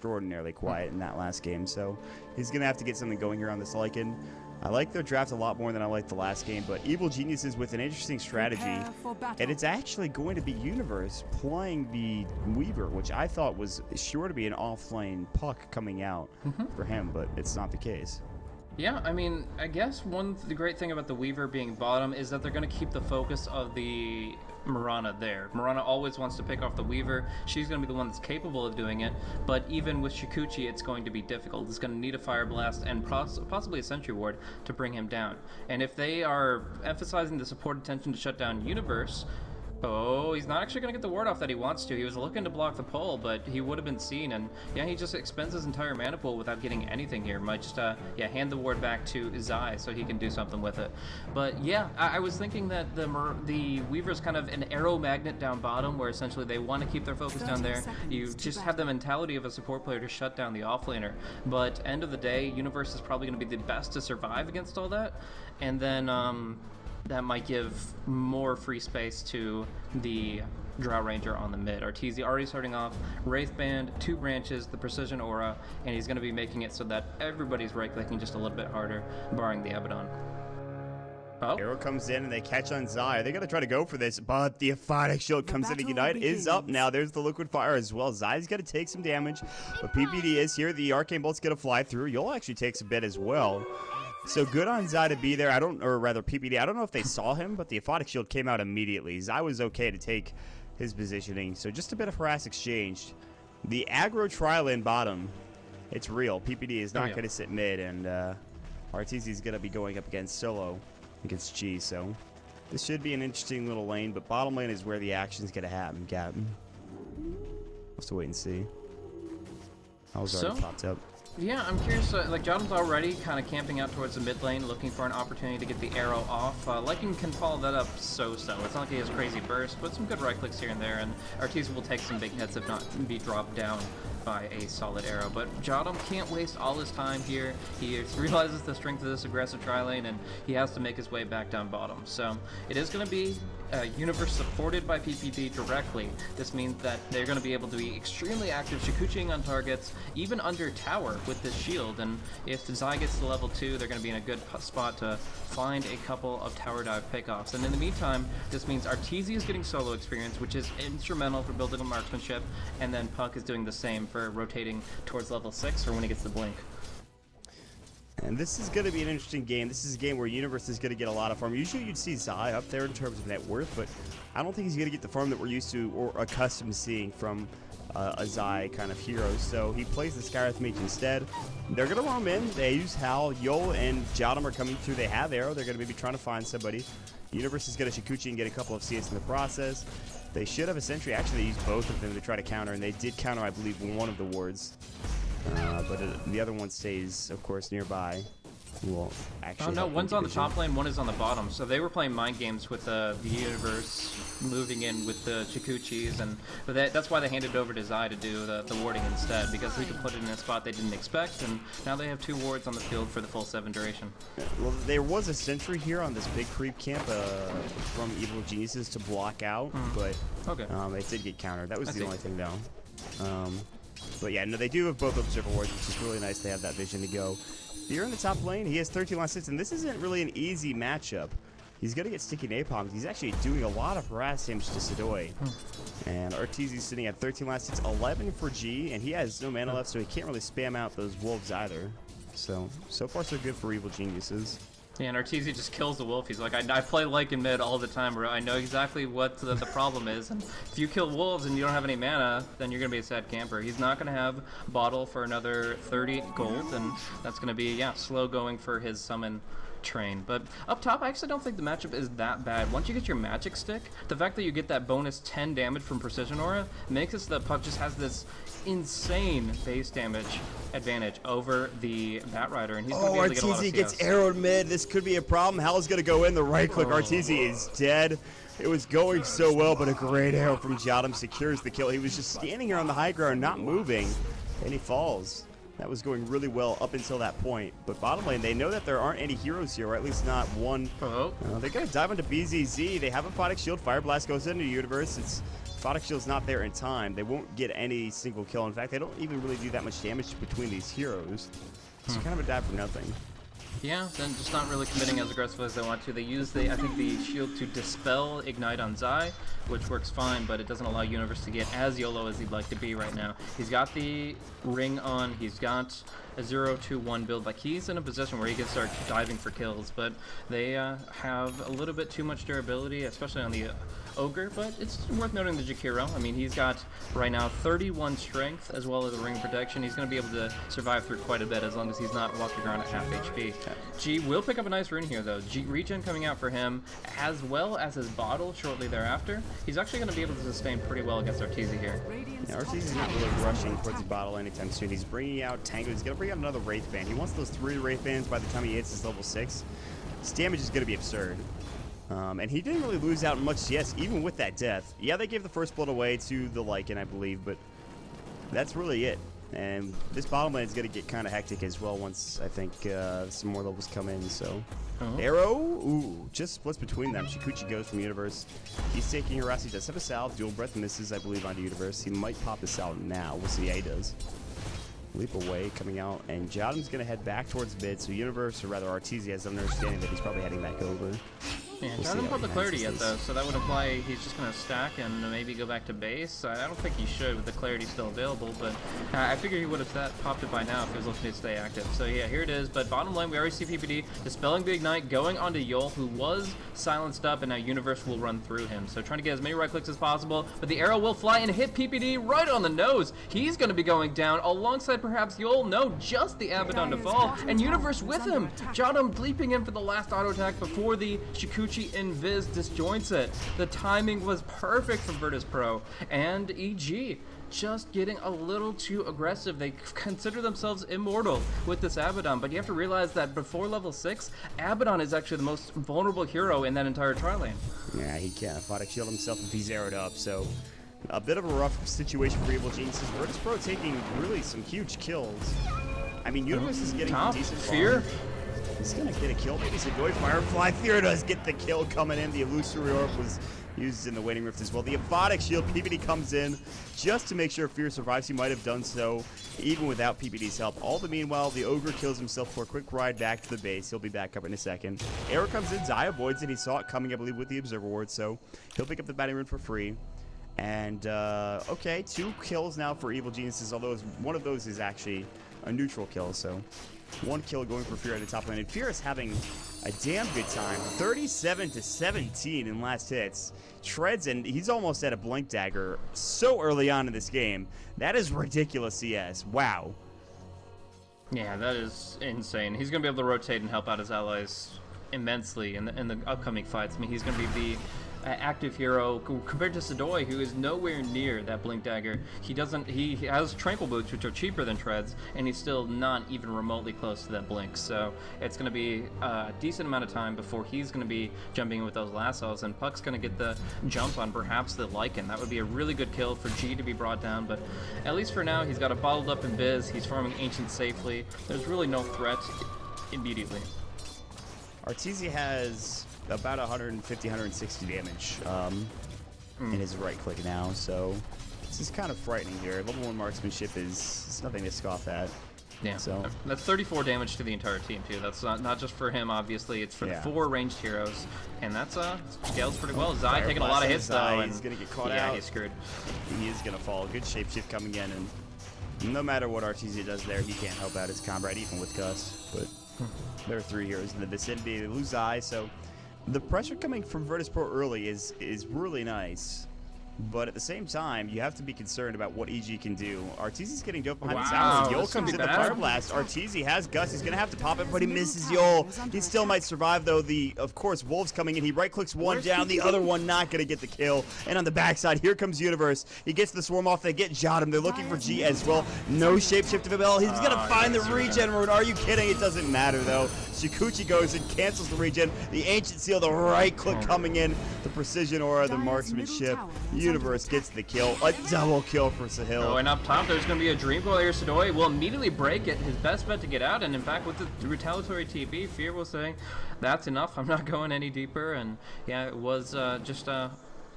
extraordinarily quiet in that last game. So he's going to have to get something going here on this Lycan. I like their draft a lot more than I liked the last game, but Evil Geniuses with an interesting strategy, and it's actually going to be Universe playing the Weaver, which I thought was sure to be an offlane puck coming out for him, but it's not the case. Yeah, I mean, I guess the great thing about the Weaver being bottom is that they're going to keep the focus of the Mirana there. Mirana always wants to pick off the Weaver. She's going to be the one that's capable of doing it, but even with Shikuchi, it's going to be difficult. It's going to need a Fire Blast and possibly a Sentry Ward to bring him down. And if they are emphasizing the support attention to shut down Universe, oh, he's not actually going to get the ward off that he wants to. He was looking to block the pull, but he would have been seen, and yeah, he just expends his entire mana pool without getting anything here. Might just, yeah, hand the ward back to Zai so he can do something with it. But yeah, I was thinking that the Weaver's kind of an arrow magnet down bottom, where essentially they want to keep their focus down there. You just have the mentality of a support player to shut down the offlaner, but end of the day, Universe is probably going to be the best to survive against all that, and then, that might give more free space to the Drow Ranger on the mid. Arteezy already starting off, Wraith Band, 2 branches, the Precision Aura, and he's going to be making it so that everybody's right-clicking just a little bit harder, barring the Abaddon. Oh. Arrow comes in and they catch on Zai. They're going to try to go for this, but the Aphotic Shield comes in. Ignite is up now. There's the Liquid Fire as well. Zai's going to take some damage, but PPD is here. The Arcane Bolt's going to fly through. You'll actually take some bit as well. So good on Zai to be there. Or rather PPD. I don't know if they saw him, but the Aphotic Shield came out immediately. Zai was okay to take his positioning. So just a bit of harass exchanged. The aggro trial in bottom, it's real. PPD is not going to sit mid, and Arteezy is going to be going up against solo against G. So this should be an interesting little lane, but bottom lane is where the action's going to happen, Captain. We'll have to wait and see. I was already popped up. Yeah, I'm curious, like Jotham's already kind of camping out towards the mid lane, looking for an opportunity to get the arrow off. Lycan can follow that up so-so. It's not like he has crazy burst, but some good right clicks here and there, and Arteezy will take some big hits if not be dropped down by a solid arrow. But Jotham can't waste all his time here. He realizes the strength of this aggressive tri-lane, and he has to make his way back down bottom. So it is going to be Universe supported by PPD directly. This means that they're going to be able to be extremely active, Shikuchiing on targets, even under tower with this shield, and if Zai gets to level 2, they're going to be in a good spot to find a couple of tower dive pickoffs. And in the meantime, this means Arteezy is getting solo experience, which is instrumental for building a marksmanship, and then Puck is doing the same for rotating towards level 6 or when he gets the blink. And this is going to be an interesting game. This is a game where Universe is going to get a lot of farm. Usually you'd see Zai up there in terms of net worth, but I don't think he's going to get the farm that we're used to or accustomed to seeing from a Zai kind of hero. So he plays the Skyreth Mage instead. They're going to roam in. They use Hal, Yo, and Jotham are coming through. They have Arrow. They're going to maybe trying to find somebody. Universe is going to Shikuchi and get a couple of CS in the process. They should have a Sentry. Actually, they used both of them to try to counter, and they did counter, I believe, one of the wards. But the other one stays, of course, nearby. Well, actually, oh no, one's on the top lane, one is on the bottom. So they were playing mind games with the Universe moving in with the Chikuchis, and but that's why they handed it over to Zai to do the warding instead, because he could put it in a spot they didn't expect, and now they have 2 wards on the field for the full 7 duration. Well, there was a Sentry here on this big creep camp from Evil Geniuses to block out, but it did get countered. That was the only thing, though. But yeah, no, they do have both Observer wards, which is really nice. They have that vision to go. Here in the top lane, he has 13 last hits, and this isn't really an easy matchup. He's going to get sticky napalms. He's actually doing a lot of harass damage to Sidoi. And Arteezy's sitting at 13 last hits, 11 for G, and he has no mana left, so he can't really spam out those wolves either. So far so good for Evil Geniuses. Yeah, and Arteezy just kills the wolf. He's like, I play Lycan mid all the time, bro. I know exactly what the problem is. And if you kill wolves and you don't have any mana, then you're going to be a sad camper. He's not going to have bottle for another 30 gold, and that's going to be, slow going for his summon train. But up top, I actually don't think the matchup is that bad. Once you get your magic stick, the fact that you get that bonus 10 damage from Precision Aura makes it so that Puck just has this insane base damage advantage over the Batrider, and he's going to be able to get a lot of CS. Arteezy gets arrowed mid. This could be a problem. Hal's going to go in. The right click. Arteezy is dead. It was going so well, but a great arrow from Jotham secures the kill. He was just standing here on the high ground, not moving, and he falls. That was going really well up until that point. But bottom lane, they know that there aren't any heroes here, or at least not one. They're going to dive into BZZ. They have a Aphotic Shield. Fire Blast goes into Universe. It's Aphotic Shield's not there in time, they won't get any single kill. In fact, they don't even really do that much damage between these heroes. So kind of a die for nothing. Yeah, then just not really committing as aggressively as they want to. They use I think the shield to dispel Ignite on Zai, which works fine, but it doesn't allow Universe to get as YOLO as he'd like to be right now. He's got the ring on, he's got a 0-2-1 build. Like, he's in a position where he can start diving for kills, but they have a little bit too much durability, especially on the Ogre, but it's worth noting the Jakiro. I mean, he's got right now 31 strength as well as a ring of protection. He's going to be able to survive through quite a bit as long as he's not walking around at half HP. G will pick up a nice rune here though. Regen coming out for him as well as his bottle shortly thereafter. He's actually going to be able to sustain pretty well against Arteezy here. Yeah, Arteezy's not really rushing towards the bottle anytime soon. He's bringing out Tango. He's going to bring out another Wraith Band. He wants those 3 Wraith Bands by the time he hits his level 6. His damage is going to be absurd. And he didn't really lose out much, yes, even with that death. Yeah, they gave the first blood away to the Lycan, I believe, but that's really it. And this bottom lane is going to get kind of hectic as well once, I think, some more levels come in, so... Arrow, ooh, just splits between them. Shikuchi goes from Universe. He's taking Harass. He does have a salve. Dual Breath misses, I believe, onto Universe. He might pop this out now. We'll see. Yeah, he does. Leap away, coming out, and Jadam's going to head back towards mid, so Universe, or rather Arteezy, has an understanding that he's probably heading back over. Yeah, we'll hasn't put the clarity yet though, so that would imply he's just going to stack and maybe go back to base. I don't think he should with the clarity still available, but I figured he would have popped it by now if he was looking to stay active. So yeah, here it is, but bottom line, we already see PPD dispelling the Ignite, going onto Yol, who was silenced up, and now Universe will run through him. So trying to get as many right clicks as possible, but the arrow will fly and hit PPD right on the nose. He's going to be going down alongside perhaps Yol, no, just the Abaddon to fall, and Universe with him. Jadam leaping in for the last auto attack before the Shikuchi Invis disjoints it. The timing was perfect from VIRTUS.PRO, and EG just getting a little too aggressive. They consider themselves immortal with this Abaddon, but you have to realize that before level 6, Abaddon is actually the most vulnerable hero in that entire tri-lane. Yeah, he can't Aphotic Shield himself if he's arrowed up, so a bit of a rough situation for Evil Geniuses. VIRTUS.PRO taking really some huge kills. I mean, Universe is getting top decent fear. He's gonna get a kill. Maybe Sedoi Firefly. Fear does get the kill coming in. The Illusory Orb was used in the Waiting Rift as well. The Aphotic Shield, PPD comes in just to make sure Fear survives. He might have done so even without PPD's help. All the meanwhile, the Ogre kills himself for a quick ride back to the base. He'll be back up in a second. Arrow comes in. Zai avoids it. He saw it coming, I believe, with the Observer Ward, so he'll pick up the batting rune for free. And, okay, 2 kills now for Evil Geniuses, although one of those is actually a neutral kill, so 1 kill going for Fear at the top lane. And Fear is having a damn good time. 37-17 in last hits. Treads, and he's almost at a Blink Dagger so early on in this game. That is ridiculous CS. Wow. Yeah, that is insane. He's going to be able to rotate and help out his allies immensely in the upcoming fights. I mean, he's going to be the active hero compared to Sedoi, who is nowhere near that Blink Dagger. He has Tranquil Boots, which are cheaper than Treads, and he's still not even remotely close to that Blink. So it's going to be a decent amount of time before he's going to be jumping in with those lassos, and Puck's going to get the jump on perhaps the Lycan. That would be a really good kill for G to be brought down, but at least for now, he's got a bottled up Invis. He's farming Ancient safely. There's really no threat immediately. Arteezy has about 150, 160 damage in his right click now, so this is kind of frightening here. Level 1 marksmanship is nothing to scoff at. Yeah, so that's 34 damage to the entire team too. That's not just for him, obviously. It's for the 4 ranged heroes, and that's scales pretty well. Zai taking a lot of hits though, and he's gonna get caught out. Yeah, he's screwed. He is gonna fall. Good shapeshift coming in, and no matter what Arteezy does there, he can't help out his comrade even with Gus. But there are 3 heroes in the vicinity. They lose Zai, so the pressure coming from VIRTUS.PRO early is really nice. But at the same time, you have to be concerned about what EG can do. Arteezy's getting dope behind the tower. Yol comes in the Fire Blast. Arteezy has Gus. He's going to have to pop it, but he misses Yol. He still might survive, though. Of course, Wolf's coming in. He right-clicks one down. The other one not going to get the kill. And on the backside, here comes Universe. He gets the Swarm off. They get Jadam. They're looking for G as well. No shapeshift available. He's going to find the regen rune. Are you kidding? It doesn't matter, though. Shikuchi goes and cancels the regen. The Ancient Seal, the right-click coming in. The Precision Aura, the marksmanship. Universe gets the kill. A double kill for Sahil. Oh, and up top, there's going to be a Dream Coil here. Sedoi will immediately break it. His best bet to get out. And in fact, with the retaliatory TP, Fear will say, that's enough. I'm not going any deeper. And yeah, it was just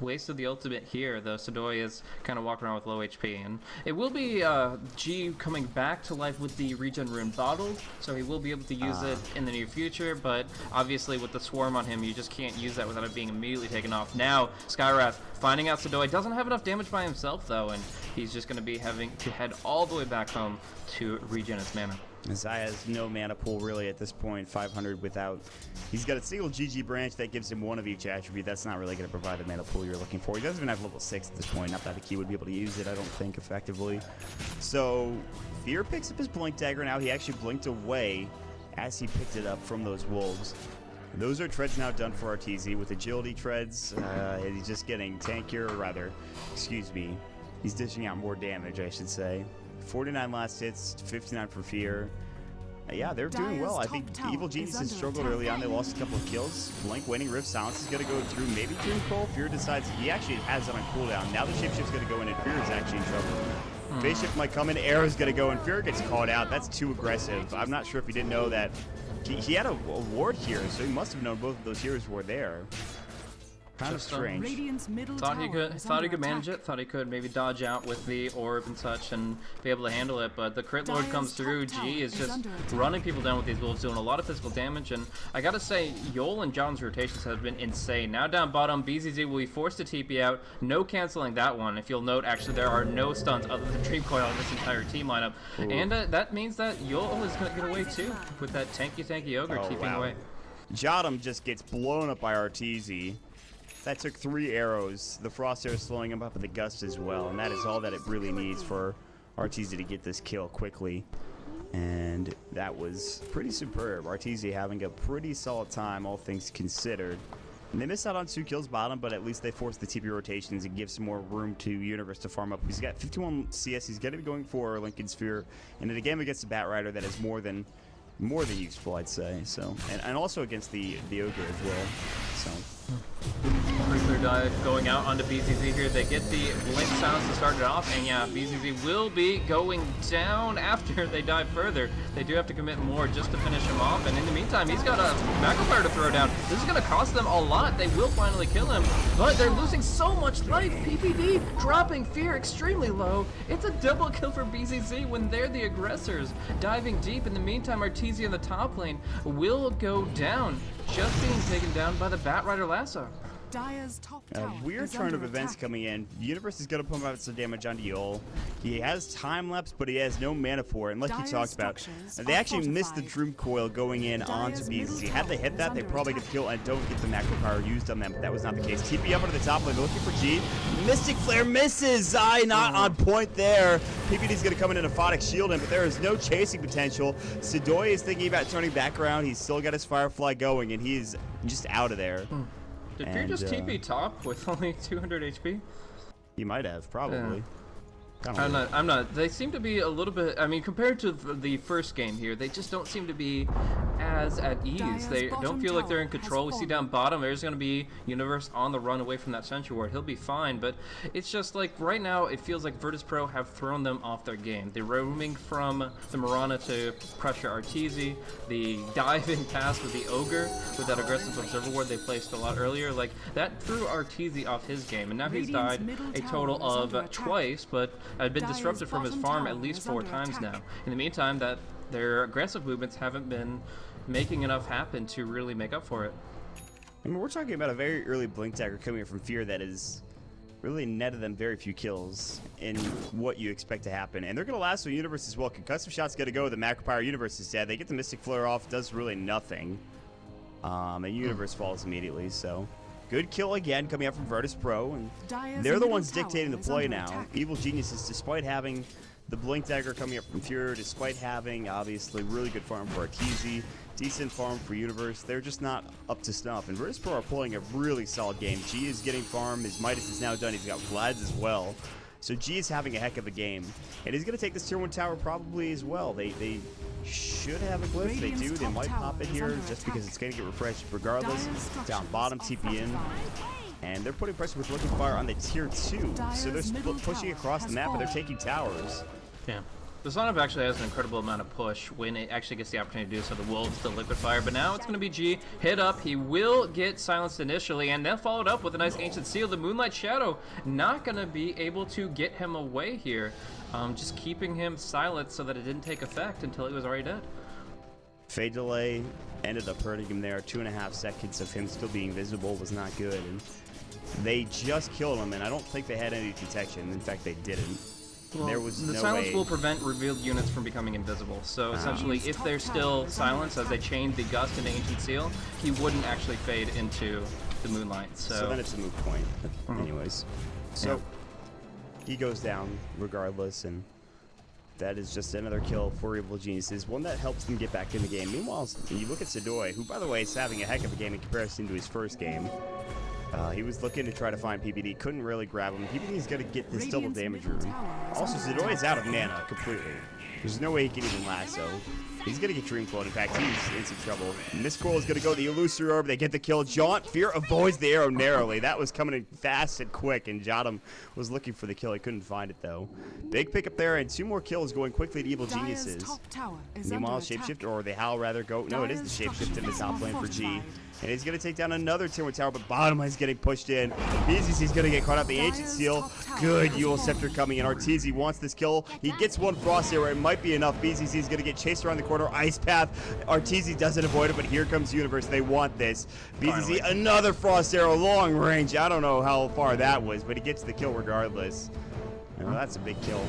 wasted the ultimate here, though Storied is kind of walking around with low HP. And it will be G coming back to life with the regen rune bottled, so he will be able to use it in the near future, but obviously with the swarm on him, you just can't use that without it being immediately taken off. Now, Skywrath finding out Storied doesn't have enough damage by himself, though, and he's just going to be having to head all the way back home to regen his mana. Zaya has no mana pool really at this point, 500 without. He's got a single GG branch that gives him one of each attribute. That's not really going to provide the mana pool you're looking for. He doesn't even have level 6 at this point. Not that he would be able to use it, I don't think, effectively. So, Fear picks up his Blink Dagger now. He actually blinked away as he picked it up from those wolves. Those are treads now done for RTZ with agility treads. He's just getting tankier, or rather, excuse me, he's dishing out more damage, I should say. 49 last hits, 59 for Fear. Yeah, they're doing well. I think Evil Geniuses struggled early on. They lost a couple of kills. Blink winning, Rift Silence is going to go through maybe Dream Coil. Fear decides he actually has it on cooldown. Now the Shapeshift's going to go in and Fear is actually in trouble. Phase Shift might come in, Arrow's going to go and Fear gets called out. That's too aggressive. I'm not sure if he didn't know that. He had a ward here, so he must have known both of those heroes were there. Kind of strange. Thought he could manage it. Thought he could maybe dodge out with the orb and such and be able to handle it. But the crit lord comes through. G is just running people down with these wolves, doing a lot of physical damage. And I gotta say, Yol and John's rotations have been insane. Now down bottom, BZZ will be forced to TP out. No canceling that one. If you'll note, actually there are no stuns other than Dream Coil on this entire team lineup. Ooh. And that means that Yol is gonna get away too with that tanky ogre TPing away. Jotum just gets blown up by RTZ. That took 3 arrows. The Frost Arrow slowing him up with the Gust as well, and that is all that it really needs for RTZ to get this kill quickly. And that was pretty superb. RTZ having a pretty solid time, all things considered. And they missed out on 2 kills bottom, but at least they forced the TP rotations and give some more room to Universe to farm up. He's got 51 CS. He's going to be going for Lincoln Sphere, and in a game against the Bat Rider, that is more than useful, I'd say. So, and also against the Ogre as well. So. Clear dive going out onto BZZ here. They get the blink sounds to start it off, and yeah, BZZ will be going down after they dive further. They do have to commit more just to finish him off, and in the meantime, he's got a Macro Fire to throw down. This is going to cost them a lot. They will finally kill him, but they're losing so much life. PPD dropping Fear extremely low. It's a double kill for BZZ when they're the aggressors. Diving deep. In the meantime, RTZ in the top lane will go down, just being taken down by the Bat Rider Lasso. Weird turn of events coming in. Universe is going to pump out some damage onto Yol. He has time lapse, but he has no mana for it. And like you talked about, they actually missed the Dream Coil going in onto BZZ. Had they hit that, they probably could kill and don't get the Macro Power used on them, but that was not the case. TP up into the top lane, looking for G. Mystic Flare misses. Zai not on point there. PPD's going to come in and Aphotic shield him, but there is no chasing potential. Storied is thinking about turning back around. He's still got his Firefly going, and he's just out of there. Did Fear just TP top with only 200 HP? He might have, probably. Yeah. I'm not. They seem to be a little bit. I mean, compared to the first game here, they just don't seem to be as at ease. They don't feel like they're in control. We see down bottom, there's going to be Universe on the run away from that Sentry Ward. He'll be fine, but it's just like right now, it feels like VIRTUS.PRO have thrown them off their game. They're roaming from the Mirana to pressure RTZ, the diving pass with the Ogre, with that aggressive Observer Ward they placed a lot earlier. Like, that threw RTZ off his game, and now he's died a total of twice, but had been disrupted from his farm at least 4 times now. In the meantime, that their aggressive movements haven't been making enough happen to really make up for it. I mean, we're talking about a very early Blink Dagger coming from Fear that is really netted them very few kills in what you expect to happen. And they're going to last with Universe as well. Concussive Shot's going to go with the Macro Power. Universe is dead. They get the Mystic Flare off. Does really nothing. And Universe falls immediately, so... Good kill again coming out from VIRTUS.PRO, and they're the ones dictating the play now. Evil Geniuses, despite having the Blink Dagger coming up from Fury, despite having, obviously, really good farm for RTZ, decent farm for Universe, they're just not up to snuff. And VIRTUS.PRO are playing a really solid game. G is getting farm, his Midas is now done, he's got Vlad's as well. So G is having a heck of a game. And he's going to take this tier 1 tower probably as well. They should have a glyph. They do. They might pop it here just because it's going to get refreshed regardless. Down bottom, TP in. And they're putting pressure with Looking Fire on the tier 2. So they're pushing across the map, and they're taking towers. Yeah. Sonic actually has an incredible amount of push when it actually gets the opportunity to do so. The Wolves, the Liquid Fire, but now it's going to be G. Hit up. He will get silenced initially, and then followed up with a nice Ancient Seal. The Moonlight Shadow not going to be able to get him away here. Just keeping him silent so that it didn't take effect until he was already dead. Fade delay ended up hurting him there. 2.5 seconds of him still being visible was not good. And they just killed him, and I don't think they had any detection. In fact, they didn't. Well, there was the no silence way. will prevent revealed units from becoming invisible. So essentially, if they're still silenced as they change the Gust into Ancient Seal, he wouldn't actually fade into the Moonlight. So then it's a moot point. Anyways, so he goes down regardless, and that is just another kill for Evil Geniuses, one that helps them get back in the game. Meanwhile, you look at Storied, who, by the way, is having a heck of a game in comparison to his first game. He was looking to try to find PPD, couldn't really grab him. PPD is going to get this double damage room. Also, Storied is out of mana completely. There's no way he can even lasso. He's going to get Dream Clone. In fact, he's in some trouble. Mistcoil is going to go the Illusory Orb. They get the kill. Jaunt, Fear avoids the arrow narrowly. That was coming in fast and quick, and Jotum was looking for the kill. He couldn't find it, though. Big pick up there, and 2 more kills going quickly to Evil Geniuses. Meanwhile, Shapeshift, or the Howl rather, go. No, it is the Shapeshift in the top lane for G. And he's going to take down another Tier 1 tower, but bottom lane's getting pushed in. BZC's going to get caught up. The Ancient Seal. Good Eul Scepter coming in. Arteezy wants this kill. He gets one Frost Arrow. It might be enough. BZC's going to get chased around the corner. Ice Path. Arteezy doesn't avoid it, but here comes Universe. They want this. BZC, another Frost Arrow, long range. I don't know how far that was, but he gets the kill regardless. Well, that's a big kill.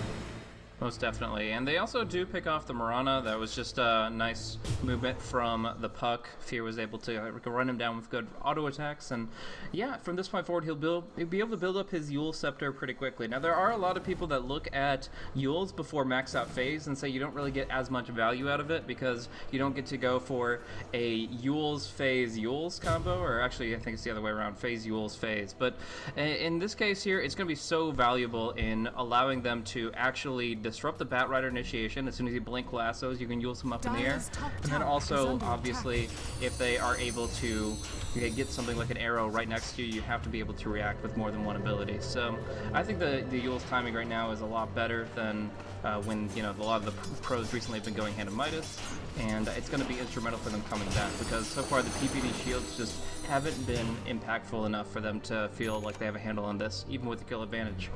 Most definitely. And they also do pick off the Mirana. That was just a nice movement from the Puck. Fear was able to run him down with good auto attacks. And yeah, from this point forward, he'll be able to build up his Eul Scepter pretty quickly. Now, there are a lot of people that look at Euls before max out phase and say you don't really get as much value out of it because you don't get to go for a Euls phase Euls combo, or actually I think it's the other way around, phase Euls phase. But in this case here, it's going to be so valuable in allowing them to actually disrupt the Batrider initiation. As soon as you blink lassos, you can use them up in the air. And then also, obviously, if they are able to get something like an arrow right next to you, you have to be able to react with more than one ability. So I think the Eul's timing right now is a lot better than when, you know, a lot of the pros recently have been going hand of Midas. And it's going to be instrumental for them coming back because so far the PPD shields just haven't been impactful enough for them to feel like they have a handle on this, even with the kill advantage.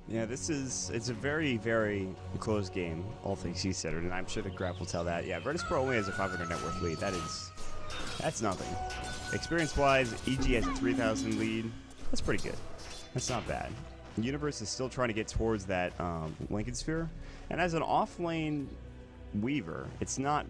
Yeah, it's a very, very close game, all things considered, and I'm sure the graph will tell that. Yeah, VIRTUS.PRO only has a 500 net worth lead. That's nothing. Experience-wise, EG has a 3,000 lead. That's pretty good. That's not bad. Universe is still trying to get towards that Lincoln Sphere, and as an off-lane Weaver, he's not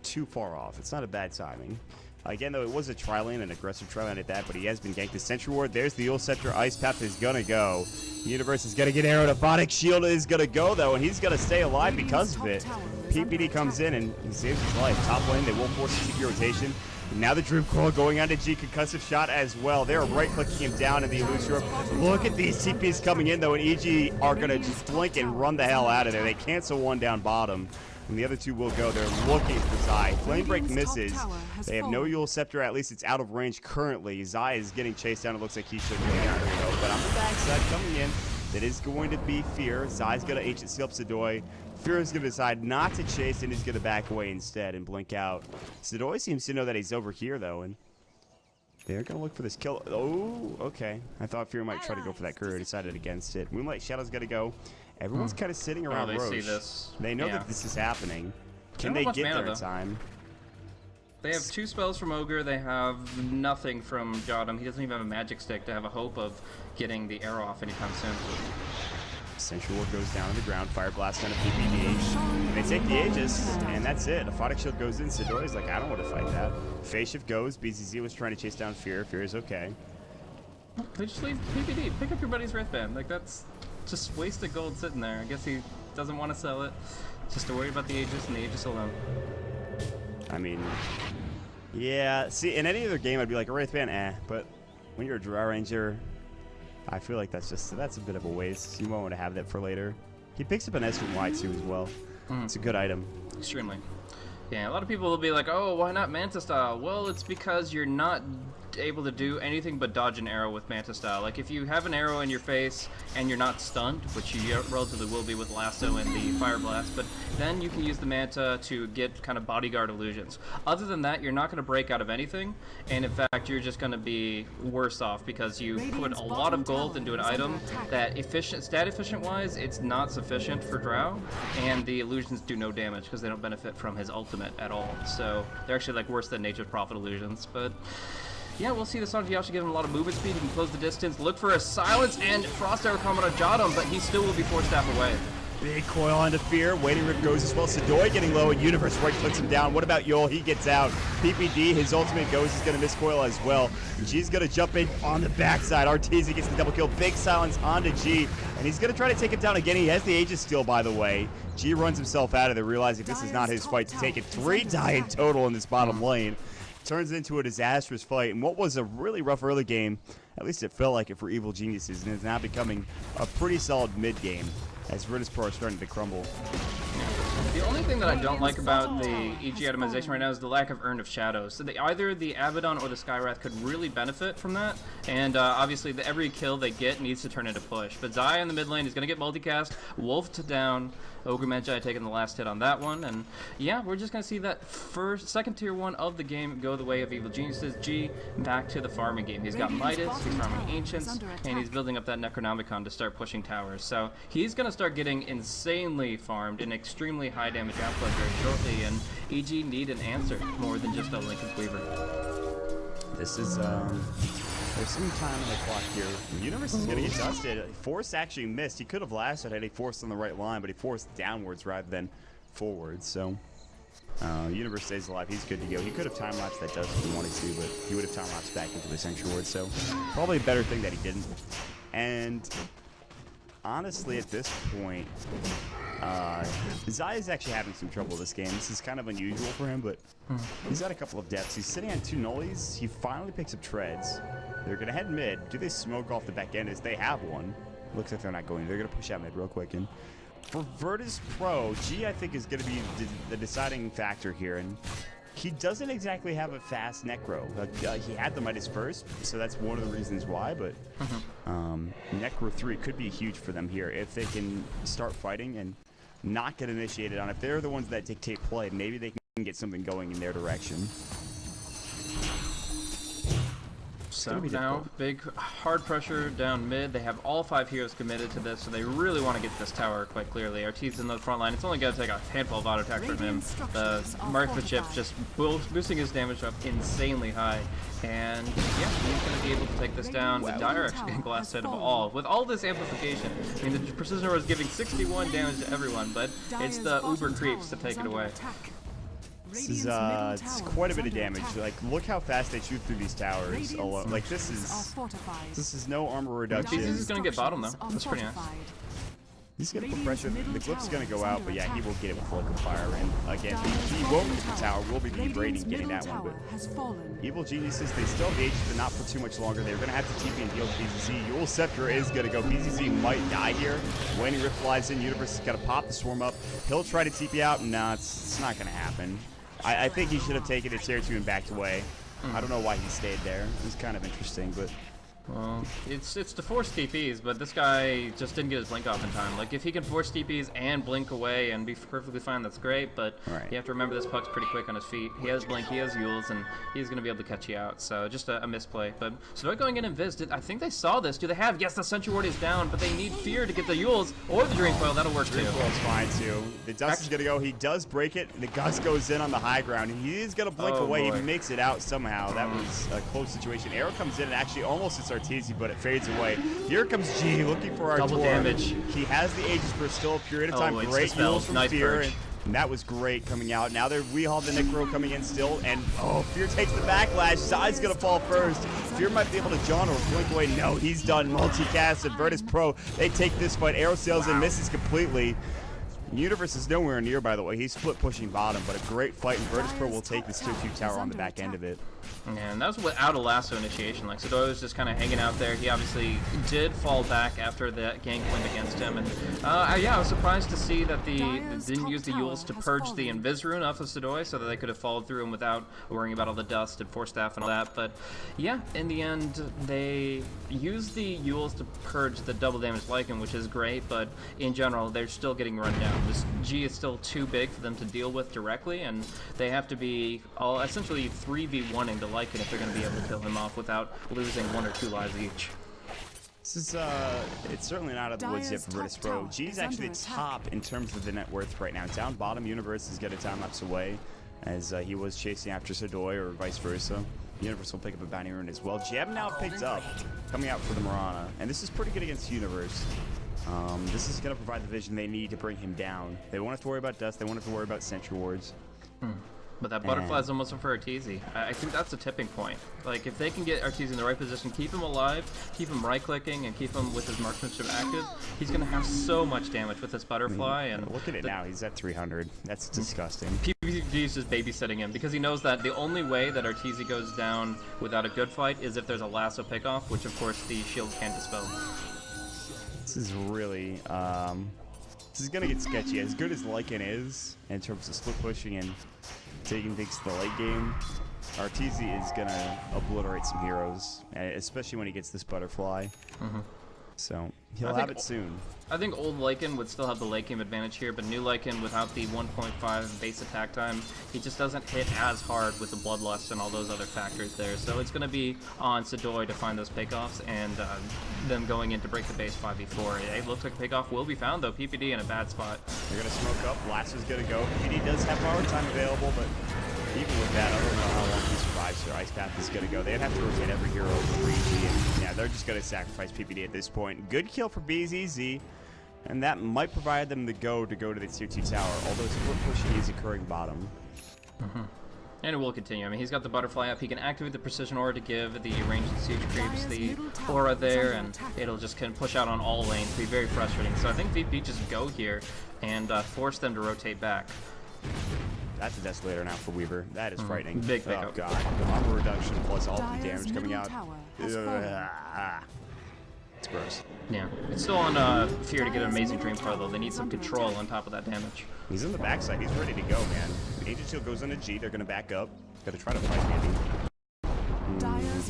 too far off. It's not a bad timing. Again, though, it was a tri-lane, an aggressive tri-lane at that, but he has been ganked. The Sentry Ward, there's the Eul Scepter. Ice Path is going to go. Universe is going to get arrowed. Aphotic Shield is going to go, though, and he's going to stay alive because of it. PPD comes in, and he saves his life. Top lane, they will force a TP rotation. And now the Dream Coil going on to G. Concussive Shot as well. They're right-clicking him down in the Illusory. Look at these TPs coming in, though, and EG are going to just blink and run the hell out of there. They cancel one down bottom. And the other two will go. They're looking for Zai. Flame Break misses. They have no Eul Scepter. At least it's out of range currently. Zai is getting chased down. It looks like he should go down. But on the backside coming in, that is going to be Fear. Zai's going to Ancient Seal up Storied. Fear is going to decide not to chase, and he's going to back away instead and blink out. Storied seems to know that he's over here, though, and they're going to look for this kill. Oh, okay. I thought Fear might try to go for that courier. Decided against it. Moonlight Shadow's going to go. Everyone's kind of sitting around they Roche. see this. They know that this is happening. Can They they don't get have there much in mana, time? They have 2 spells from Ogre. They have nothing from Jotum. He doesn't even have a magic stick to have a hope of getting the arrow off anytime soon. Sentry Ward goes down on the ground. Fire Blast on a PPD. And they take the Aegis, and that's it. Aphotic Shield goes in. Storied's like, I don't want to fight that. Phase Shift goes. BZZ was trying to chase down Fear. Fear is okay. They just leave PPD. Pick up your buddy's wristband. Like, that's just wasted gold sitting there. I guess he doesn't want to sell it. Just to worry about the Aegis and the Aegis alone. I mean, yeah. See, in any other game, I'd be like, a Wraithband, but when you're a Drow Ranger, I feel like that's a bit of a waste. You won't want to have that for later. He picks up an S from Y2 as well. It's a good item. Extremely. Yeah, a lot of people will be like, oh, why not Manta Style? Well, it's because you're not able to do anything but dodge an arrow with Manta style. Like, if you have an arrow in your face and you're not stunned, which you relatively will be with Lasso and the Fire Blast, but then you can use the Manta to get kind of bodyguard illusions. Other than that, you're not going to break out of anything, and in fact, you're just going to be worse off because you put a lot of gold into an item that stat efficient wise, it's not sufficient for Drow, and the illusions do no damage because they don't benefit from his ultimate at all. So they're actually like worse than Nature's Prophet illusions, but yeah, we'll see the Sanji actually give him a lot of movement speed. He can close the distance, look for a silence, and Frost Arrow coming on Jot him, but he still will be 4 staff away. Big coil onto Fear. Waiting Rip goes as well. Storied getting low, and Universe right clicks him down. What about Yol? He gets out. PPD, his ultimate goes. He's going to miss coil as well. G's going to jump in on the backside. Arteezy gets the double kill. Big silence onto G, and he's going to try to take him down again. He has the Aegis steal, by the way. G runs himself out of there, realizing this is not his fight to take it. 3 die in total in this bottom lane. Turns into a disastrous fight, and what was a really rough early game, at least it felt like it for Evil Geniuses, and is now becoming a pretty solid mid game as VIRTUS.PRO are starting to crumble. The only thing that I don't like about the EG itemization right now is the lack of Urn of Shadows. So either the Abaddon or the Skywrath could really benefit from that, and obviously every kill they get needs to turn into push. But Zaya in the mid lane is going to get multicast, wolfed down, Ogre Magi taking the last hit on that one, and yeah, we're just going to see that second tier 1 of the game go the way of Evil Geniuses. G back to the farming game. He's got Midas, he's farming Ancients, and he's building up that Necronomicon to start pushing towers. So he's going to start getting insanely farmed in extremely high damage output very shortly, and EG need an answer more than just a Lincoln's Weaver. This is, there's some time on the clock here. Universe is going to get dusted. Force actually missed. He could have lasted had he forced on the right line, but he forced downwards rather than forwards. So, Universe stays alive. He's good to go. He could have time-lapsed that dust if he wanted to, but he would have time-lapsed back into the Sanctuary Ward. So, probably a better thing that he didn't. And honestly, at this point, Zaya's actually having some trouble this game. This is kind of unusual for him, but he's got a couple of deaths. He's sitting on 2 nullies. He finally picks up treads. They're going to head mid. Do they smoke off the back end? As they have one. Looks like they're not going. They're going to push out mid real quick. And for VIRTUS.PRO, G, I think, is going to be the deciding factor here. And he doesn't exactly have a fast Necro. He had the Midas first, so that's one of the reasons why. But Necro 3 could be huge for them here if they can start fighting and not get initiated on. If they're the ones that dictate play, maybe they can get something going in their direction. So now, big hard pressure down mid. They have all 5 heroes committed to this, so they really want to get this tower quite clearly. Arteezy's in the front line. It's only going to take a handful of auto attack from him. The marksmanship just boosting his damage up insanely high. And yeah, he's going to be able to take this down. The Dire actually getting last hit of all. With all this amplification, I mean, the Precision Aura is giving 61 damage to everyone, but it's the Uber creeps to take it away. This is it's quite a bit of damage. Like, look how fast they shoot through these towers alone. Like, this is no armor reduction. This is gonna get bottom though. That's pretty nice. He's gonna put pressure. The Glyph's gonna go out, but yeah, he will get it with Liquid Fire. And again, he won't get the tower. Will be the rating getting that one. But Evil Geniuses, they still have the Aegis, but not for too much longer. They're gonna have to TP and heal PCC. Yule Scepter is gonna go. PCC might die here. Waning Rift flies in. Universe is gonna pop the swarm up. He'll try to TP out. No, it's not gonna happen. I think he should have taken it tier 2 and backed away. I don't know why he stayed there. It was kind of interesting, but well, it's to force TPs, but this guy just didn't get his blink off in time. Like, if he can force TPs and blink away and be perfectly fine, that's great, but you have to remember this puck's pretty quick on his feet. He has blink, he has Yules, and he's going to be able to catch you out, so just a misplay. But Storied going in and Viz, I think they saw this. Do they have? Yes, the Sentry Ward is down, but they need Fear to get the Yules, or the Dream Coil. That'll work too. Dream Coil's fine too. The Dust is going to go. He does break it. The Gust goes in on the high ground. He is going to blink away. Boy. He makes it out somehow. That was a close situation. Arrow comes in and actually almost hits Arteezy, but it fades away. Here comes G looking for our double damage. He has the Aegis for still a period of time. Great Yules from Fear. And that was great coming out. Now we have the Necro coming in still, and Fear takes the backlash. Zai's gonna fall first. Fear might be able to John or blink away. No, he's done. Multicast and VIRTUS.PRO. They take this fight. Arrow sails and misses completely. Universe is nowhere near, by the way. He's split pushing bottom, but a great fight, and VIRTUS.PRO will take this tier 2 tower on the back end of it. Yeah, and that was without a lasso initiation. Like, Storied was just kind of hanging out there. He obviously did fall back after that gank went against him. And yeah, I was surprised to see that they didn't use the Yules to purge the Invis rune off of Storied so that they could have followed through him without worrying about all the dust and Force Staff and all that. But yeah, in the end, they used the Yules to purge the double damage Lycan, which is great, but in general, they're still getting run down. This G is still too big for them to deal with directly, and they have to be essentially 3v1ing the Lycan if they're going to be able to kill him off without losing 1 or 2 lives each. This is, it's certainly not out of the woods yet for VIRTUS.PRO. G's actually top in terms of the net worth right now. Down bottom, Universe is getting a time lapse away, as he was chasing after Storied, or vice versa. Universe will pick up a bounty rune as well. Jab now picked up, coming out for the Mirana, and this is pretty good against Universe. This is going to provide the vision they need to bring him down. They won't have to worry about dust, they won't have to worry about sentry wards. But that butterfly is almost for Arteezy. I think that's a tipping point. Like, if they can get Arteezy in the right position, keep him alive, keep him right-clicking, and keep him with his marksmanship active, he's going to have so much damage with this butterfly. And look at it now, he's at 300. That's disgusting. PPG's just babysitting him because he knows that the only way that Arteezy goes down without a good fight is if there's a lasso pickoff, which of course the shield can't dispel. This is really, this is going to get sketchy. As good as Lycan is, in terms of split pushing and taking things to the late game, Arteezy is going to obliterate some heroes, especially when he gets this butterfly. So he'll have it soon. I think old Lycan would still have the late game advantage here, but new Lycan without the 1.5 base attack time, he just doesn't hit as hard with the Bloodlust and all those other factors there. So it's going to be on Storied to find those pickoffs, and them going in to break the base 5v4. It looks like a pickoff will be found though. PPD in a bad spot. They're going to smoke up. Lasso's going to go. PPD does have power time available, but even with that, I don't know how long he survives. Their Ice Path is going to go. They'd have to rotate every hero over 3G, and yeah, they're just going to sacrifice PPD at this point. Good kill for BZZ, and that might provide them the go to the tier 2 tower, although split pushing is occurring bottom. And it will continue. I mean, he's got the butterfly up. He can activate the precision aura to give the ranged and siege creeps the aura there, and it'll just can push out on all lanes. Be very frustrating. So I think VP just go here and force them to rotate back. That's a Desolator now for Weaver. That is frightening. Big Oh pickup. god. The armor reduction plus all the damage coming out. It's gross. Yeah. It's still on Fear to get an amazing Dream Coil, though. They need some control on top of that damage. He's in the backside. He's ready to go, man. Ancient Shield goes on a G. They're going to back up. Got to try to fight, maybe.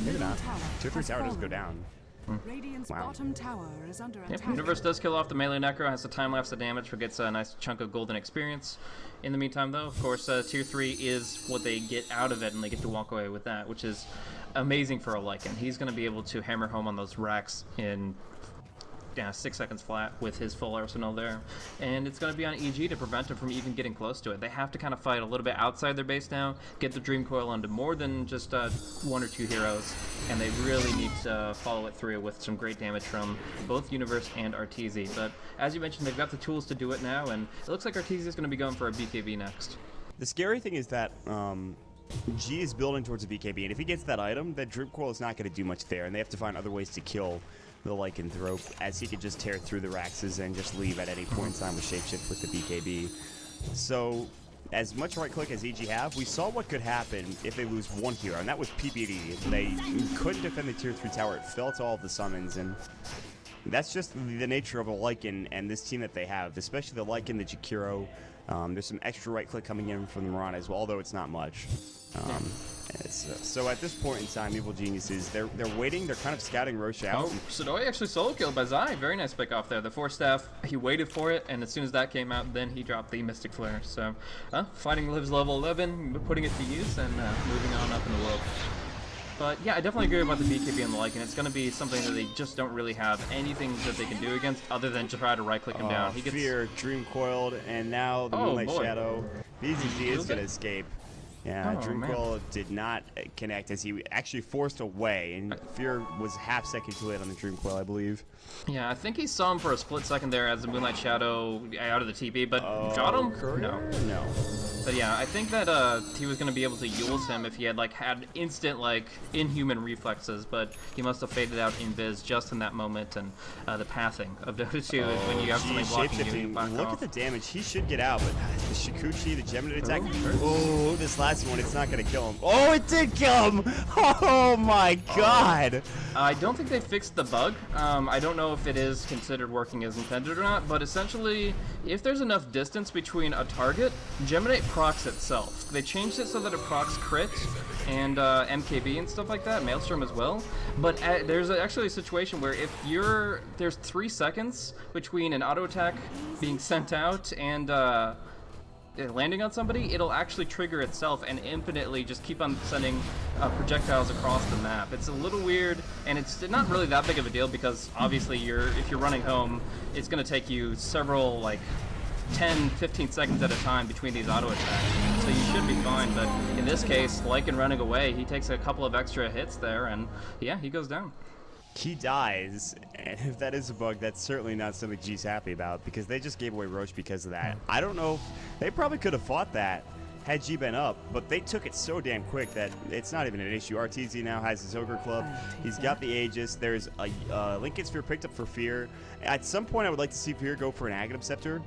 Maybe not. Tier 3 tower does go down. Wow. Bottom tower is under attack. Universe does kill off the melee Necro, has the time lapse of damage, but gets a nice chunk of golden experience. In the meantime, though, of course, tier 3 is what they get out of it, and they get to walk away with that, which is amazing for a Lycan. He's going to be able to hammer home on those racks in 6 seconds flat with his full arsenal there, and it's going to be on EG to prevent him from even getting close to it. They have to kind of fight a little bit outside their base now, get the Dream Coil onto more than just 1 or 2 heroes, and they really need to follow it through with some great damage from both Universe and Arteezy. But as you mentioned, they've got the tools to do it now, and it looks like Arteezy is going to be going for a BKB next. The scary thing is that G is building towards a BKB, and if he gets that item, that Dream Coil is not going to do much there, and they have to find other ways to kill the Lycanthrope, as he could just tear through the Raxes and just leave at any point in time with Shapeshift with the BKB. So, as much right-click as EG have, we saw what could happen if they lose one hero, and that was PPD. They couldn't defend the tier 3 tower. It fell to all of the summons, and that's just the nature of a Lycan and this team that they have, especially the Lycan, the Jakiro. There's some extra right-click coming in from the Mirana as well, although it's not much. So at this point in time, Evil Geniuses, they're waiting, they're kind of scouting Roche out. Oh, Storied actually solo killed by Zai. Very nice pick off there. The Force Staff, he waited for it, and as soon as that came out, then he dropped the Mystic Flare. So, fighting lives level 11, putting it to use, and moving on up in the world. But yeah, I definitely agree about the BKB and the Lycan. It's going to be something that they just don't really have anything that they can do against other than to try to right-click him down. He gets Fear, Dream Coiled, and now the Moonlight Shadow. BZZ is going to escape. Yeah, Dream Coil did not connect as he actually forced away, and Fear was half second too late on the Dream Coil, I believe. Yeah, I think he saw him for a split second there as the Moonlight Shadow out of the TP, but shot him? No. But yeah, I think that he was gonna be able to use him if he had like had instant like inhuman reflexes, but he must have faded out invis just in that moment, and the pathing of Dota 2 is when you have something blocking you. Look at the damage. He should get out, but the Shikuchi, the Gemini attack. Oh, this last one, it's not gonna kill him. Oh, it did kill him! Oh my god! I don't think they fixed the bug. I don't know if it is considered working as intended or not, but essentially, if there's enough distance between a target, Gemini procs itself. They changed it so that it procs crit and MKB and stuff like that, Maelstrom as well. But there's actually a situation where if there's 3 seconds between an auto attack being sent out and landing on somebody, it'll actually trigger itself and infinitely just keep on sending projectiles across the map. It's a little weird, and it's not really that big of a deal because obviously if you're running home, it's going to take you several like 10-15 seconds at a time between these auto attacks, so you should be fine. But in this case, Lycan running away, he takes a couple of extra hits there, and yeah, he goes down. He dies, and if that is a bug, that's certainly not something G's happy about, because they just gave away Roche because of that. I don't know, they probably could have fought that had G been up, but they took it so damn quick that it's not even an issue. RTZ now has his Ogre Club, he's got the Aegis, there's a Lincoln Sphere picked up for Fear. At some point I would like to see Fear go for an Aghanim Scepter.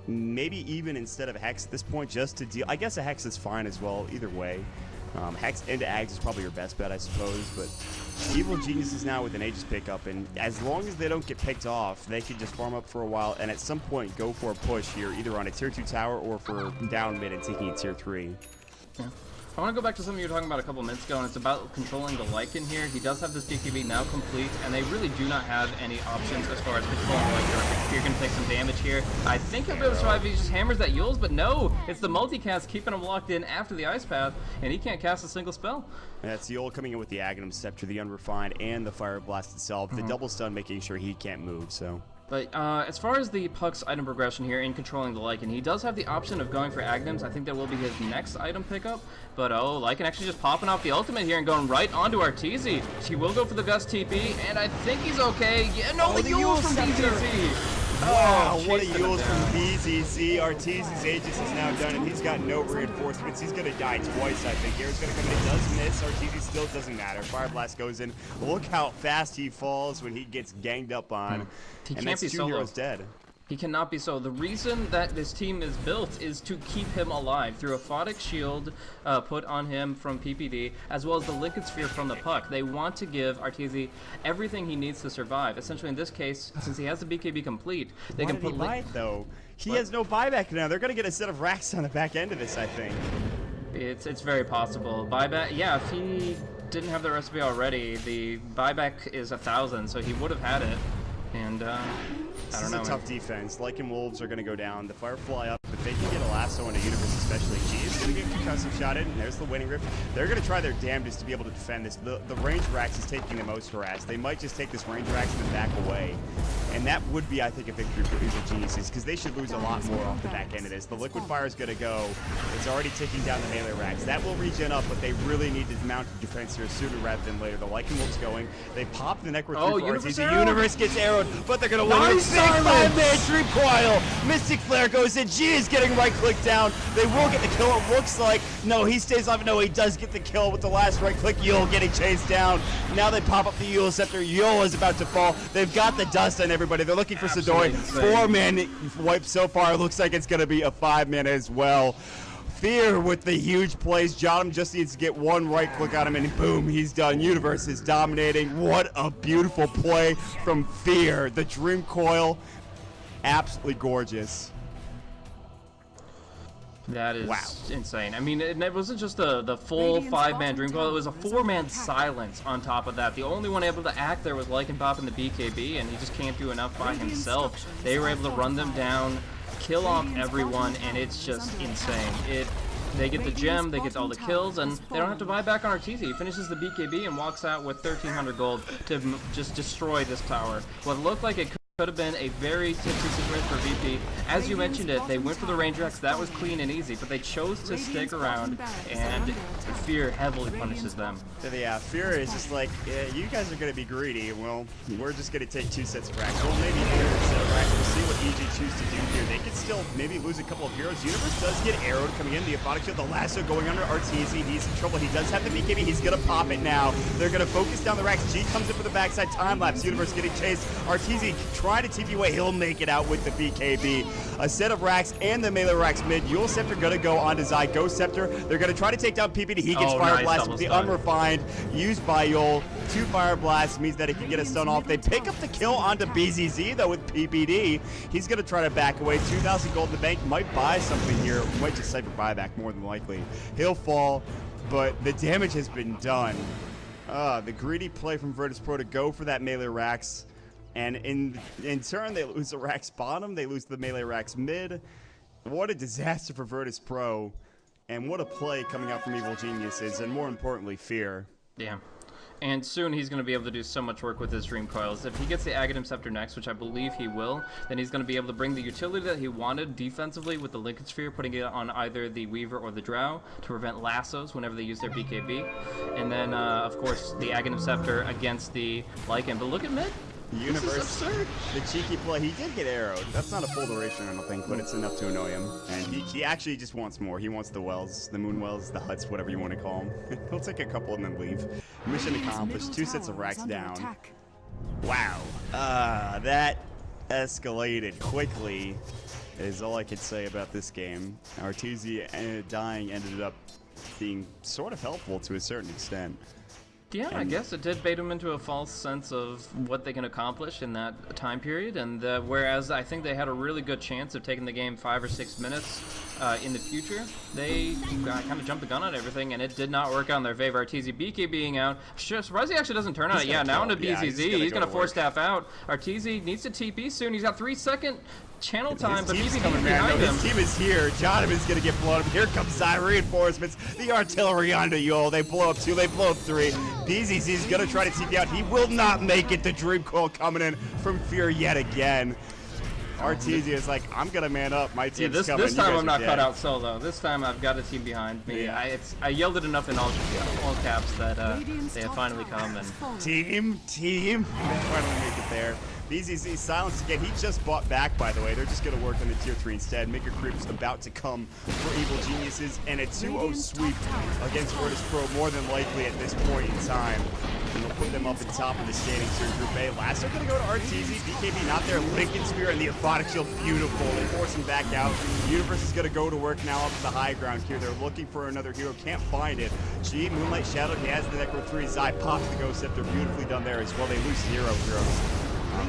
Maybe even instead of Hex at this point, just to deal. I guess a Hex is fine as well, either way. Hex into Ags is probably your best bet, I suppose, but Evil Geniuses now with an Aegis pickup, and as long as they don't get picked off, they can just farm up for a while, and at some point go for a push here, either on a tier 2 tower or for down mid and taking a tier 3. Yeah. I want to go back to something you were talking about a couple minutes ago, and it's about controlling the Lycan here. He does have this DKB now complete, and they really do not have any options as far as controlling the Lycan. You're going to take some damage here. I think he'll be able to survive if he just hammers that Yules, but no! It's the multicast keeping him locked in after the Ice Path, and he can't cast a single spell. That's Yule coming in with the Aghanim Scepter, the Unrefined, and the Fire Blast itself. The double stun making sure he can't move, so... But as far as the Puck's item progression here in controlling the Lycan, he does have the option of going for Aghanims. I think that will be his next item pickup. But oh, Lycan actually just popping off the ultimate here and going right onto Arteezy. She will go for the Gust TP, and I think he's okay. Yeah, no, the Yule from DZZ. Wow, what a Yule from BZZ. Arteezy's Aegis is now done, and he's got no reinforcements. He's going to die twice, I think. Air's going to come in. He does miss. Arteezy still doesn't matter. Fire Blast goes in. Look how fast he falls when he gets ganged up on. He and can't that's be two solo. heroes dead. He cannot be so. The reason that this team is built is to keep him alive through a Photic Shield put on him from PPD, as well as the Lincoln Sphere from the Puck. They want to give Arteezy everything he needs to survive. Essentially, in this case, since he has the BKB complete, they can put... Why though? He has no buyback now. They're going to get a set of racks on the back end of this, I think. It's very possible. Buyback, yeah, if he didn't have the recipe already, the buyback is 1,000, so he would have had it. And, I don't know. This is a tough defense. Lycan Wolves are going to go down. The Firefly up. If they can get a lasso into Universe especially, G is going to get concussive shotted, and there's the winning rip. They're going to try their damnedest to be able to defend this. The range Rax is taking the most harass. They might just take this range Rax and then back away. And that would be, I think, a victory for Evil Geniuses, because they should lose a lot more off the back end of this. The Liquid Fire is going to go. It's already taking down the melee Rax. That will regen up, but they really need to mount a defense here sooner rather than later. The Lycan Wolves going. They pop the Necro 3 for RTZ. Universe gets arrowed, but they're going to win. Big 5-man Dream Coil. Mystic Flare goes in. G is getting right-click down. They will get the kill, it looks like. No, he stays alive. No, he does get the kill with the last right-click. Yule getting chased down. Now they pop up the Yule Scepter. Yule is about to fall. They've got the dust on everybody. They're looking for Storied. 4-man wipe so far. Looks like it's going to be a 5-man as well. Fear with the huge plays. Jotum just needs to get one right click on him, and boom, he's done. Universe is dominating. What a beautiful play from Fear. The Dream Coil, absolutely gorgeous. That is insane. I mean, it wasn't just the full 5-man Dream Coil, it was a 4-man Silence on top of that. The only one able to act there was Lycan popping the BKB, and he just can't do enough by himself. They were able to run them down, kill off everyone, and it's just insane. They get the gem, they get all the kills, and they don't have to buy back on Arteezy. He finishes the BKB and walks out with 1,300 gold to just destroy this tower. What looked like it could have been a very tipsy situation for VP. As you mentioned it, they went for the range Rex. That was clean and easy, but they chose to stick around, and Fear heavily punishes them. Yeah, Fear is just like, yeah, you guys are going to be greedy. Well, we're just going to take 2 sets of racks. Well, maybe 3 sets. Rax. We'll see what EG choose to do here. They could still maybe lose a couple of heroes. Universe does get arrowed coming in. The Aphotic Shield, the lasso going under Arteezy. He's in trouble. He does have the BKB. He's going to pop it now. They're going to focus down the Rax. G comes in for the backside time lapse. Universe getting chased. Arteezy trying to TP away. He'll make it out with the BKB. A set of Rax and the melee Rax mid. Yule Scepter going to go onto Zai. Ghost Scepter. They're going to try to take down PPD. He gets Fire Blast with the unrefined used by Yule. 2 Fire Blasts means that he can get a stun off. They pick up the kill onto BZZ though with PPD. He's going to try to back away. 2,000 gold in the bank. Might buy something here. Might just Cypher buyback more than likely. He'll fall, but the damage has been done. The greedy play from VIRTUS.PRO to go for that melee Rax. And in turn, they lose the Rax bottom. They lose the melee Rax mid. What a disaster for VIRTUS.PRO. And what a play coming out from Evil Geniuses. And more importantly, Fear. Yeah. And soon he's going to be able to do so much work with his Dream Coils. If he gets the Aghanim Scepter next, which I believe he will, then he's going to be able to bring the utility that he wanted defensively with the Lincoln Sphere, putting it on either the Weaver or the Drow to prevent lassos whenever they use their BKB. And then, of course, the Aghanim Scepter against the Lycan. But look at mid. Universe, this is absurd. The cheeky play. He did get arrowed. That's not a full duration, I don't think, but it's enough to annoy him. And he actually just wants more. He wants the wells, the moon wells, the huts, whatever you want to call them. He'll take a couple and then leave. Mission accomplished. 2 sets of Rax down. Wow. That escalated quickly is all I could say about this game. Arteezy dying ended up being sort of helpful to a certain extent. Yeah, I guess it did bait them into a false sense of what they can accomplish in that time period, and whereas I think they had a really good chance of taking the game 5 or 6 minutes in the future, they kind of jumped the gun on everything, and it did not work out in their favor. Arteezy BK being out. Surprised he actually doesn't turn on it. Yeah, now into BZZ. He's going to force staff out. Arteezy needs to TP soon. He's got 3-second channel time, but he's coming behind him. His team is here. Jonathan's going to get blown up. Here comes Zai reinforcements. The artillery onto Yule. They blow up 2. They blow up 3. BZZ's going to try to TP out. He will not make it. The Dream Coil coming in from Fear yet again. Arteezy is like, I'm going to man up. My team's coming. This time I'm not cut out solo. This time I've got a team behind me. Yeah. I yelled it enough in all caps that they have finally come. And Team. They finally make it there. BZZ silenced again. He just bought back, by the way. They're just going to work on the tier 3 instead. Maker Creep's about to come for Evil Geniuses, and a 2-0 sweep against VIRTUS.PRO more than likely at this point in time. And they'll put them up at top of the standings here in Group A. Last they're going to go to Arteezy. BKB not there. Lincoln Sphere and the Aphotic Shield. Beautiful. They force him back out. Universe is going to go to work now up to the high ground here. They're looking for another hero. Can't find it. G, Moonlight Shadow. He has the Necro 3. Zai pops the Ghost Scepter. Beautifully done there as well. They lose 0 heroes.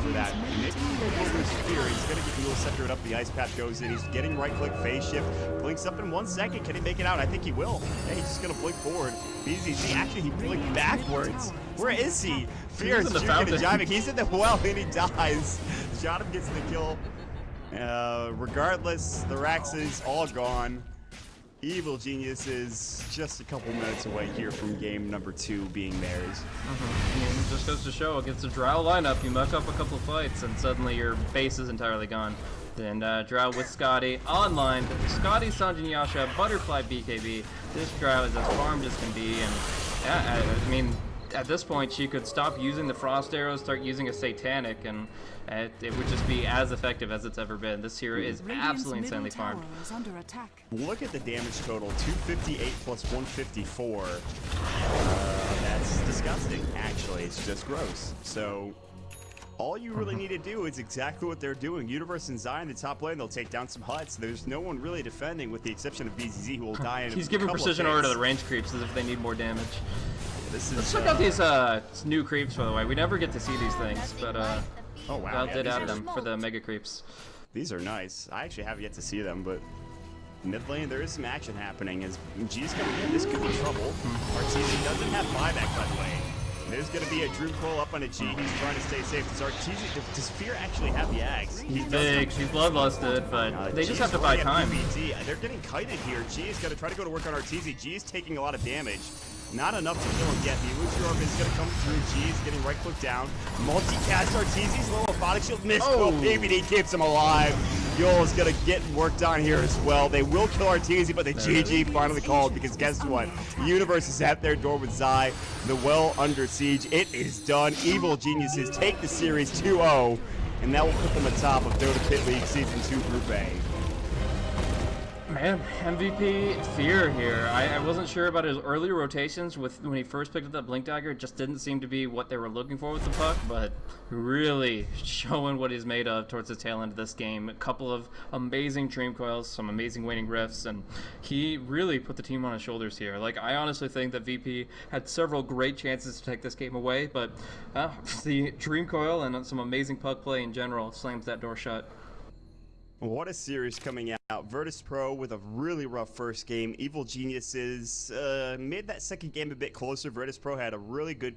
For that. Maybe he'll lose Fear. He's going to get Yule Scepter up. The Ice Path goes in. He's getting right-click phase shift. Blinks up in 1 second. Can he make it out? I think he will. Yeah, he's just going to blink forward. BZZ, actually, he blinked backwards. Where is he? Fear is juking and jiving. He's in the well, and he dies. Jonathan gets the kill. Regardless, the Rax is all gone. Evil Genius is just a couple minutes away here from game number 2 being theirs. I mean, it just goes to show, against a Drow lineup, you muck up a couple of fights and suddenly your base is entirely gone. Then Drow with Scotty online. Scotty, Sanjin Yasha, Butterfly BKB. This Drow is as farmed as can be, and yeah, I mean, at this point she could stop using the Frost Arrows, start using a Satanic, and it would just be as effective as it's ever been. This hero is absolutely insanely farmed. Look at the damage total, 258 plus 154. That's disgusting, actually. It's just gross. So all you really need to do is exactly what they're doing. Universe and Zai in the top lane, they'll take down some huts. There's no one really defending with the exception of BZZ, who will die in He's giving precision order to the range creeps as if they need more damage. Let's check out these new creeps, by the way. We never get to see these things, but oh wow, Val did add them for the mega creeps. These are nice. I actually have yet to see them, but mid lane there is some action happening as G's coming in. This could be trouble. Arteezy doesn't have buyback, by the way. There's going to be a Dream Coil up on a G. He's trying to stay safe. Does Arteezy, does Fear actually have the axe? He's big, she's bloodlusted, but they just have to buy time. They're getting kited here. G is going to try to go to work on Arteezy. G is taking a lot of damage. Not enough to kill him yet. The Illusion Orb is going to come through. G is getting right click down. Multicast Arteezy's low Aphotic Shield. Miss. Oh, PBD keeps him alive. Yule is going to get worked on here as well. They will kill Arteezy, but the GG finally called because guess what? Universe is at their door with Zai. The well under siege. It is done. Evil Geniuses take the series 2-0. and that will put them atop of Dota Pit League Season 2 Group A. Man, MVP Fear here. I wasn't sure about his early rotations when he first picked up that Blink Dagger. It just didn't seem to be what they were looking for with the puck, but really showing what he's made of towards the tail end of this game. A couple of amazing Dream Coils, some amazing waning rifts, and he really put the team on his shoulders here. Like, I honestly think that VP had several great chances to take this game away, but the Dream Coil and some amazing puck play in general slams that door shut. What a series coming out. VIRTUS.PRO with a really rough first game. Evil Geniuses made that second game a bit closer. VIRTUS.PRO had a really good